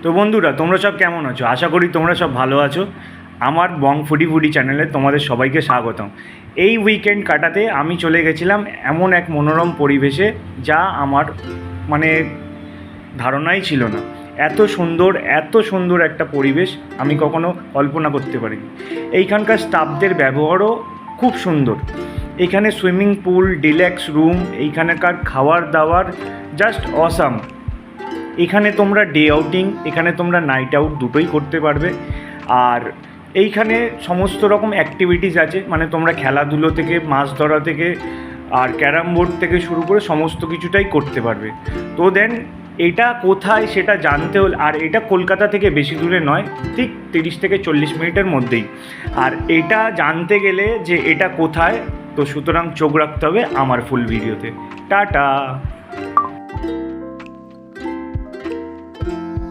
তো বন্ধুরা, তোমরা সব কেমন আছো? আশা করি তোমরা সব ভালো আছো। আমার বং ফুডি ফুডি চ্যানেলে তোমাদের সবাইকে স্বাগতম। এই উইকেন্ড কাটাতে আমি চলে গেছিলাম এমন এক মনোরম পরিবেশে, যা আমার মানে ধারণাই ছিল না। এত সুন্দর একটা পরিবেশ আমি কখনো কল্পনা করতে পারিনি। এইখানকার স্টাফদের ব্যবহারও খুব সুন্দর। এখানে সুইমিং পুল, ডিল্যাক্স রুম, এইখানকার খাবার দাবার জাস্ট অসাম। এখানে তোমরা ডে আউটিং, এখানে তোমরা নাইট আউট দুটোই করতে পারবে। আর এইখানে সমস্ত রকম অ্যাক্টিভিটিস আছে, মানে তোমরা খেলাধুলো থেকে মাছ ধরা থেকে আর ক্যারাম বোর্ড থেকে শুরু করে সমস্ত কিছুটাই করতে পারবে। তো দেন এটা কোথায় সেটা জানতে হলে, আর এটা কলকাতা থেকে বেশি দূরে নয়, ঠিক 30 থেকে 40 মিনিটের মধ্যেই। আর এটা জানতে গেলে যে এটা কোথায়, তো সুতরাং চোখ রাখতে হবে আমার ফুল ভিডিওতে। টাটা।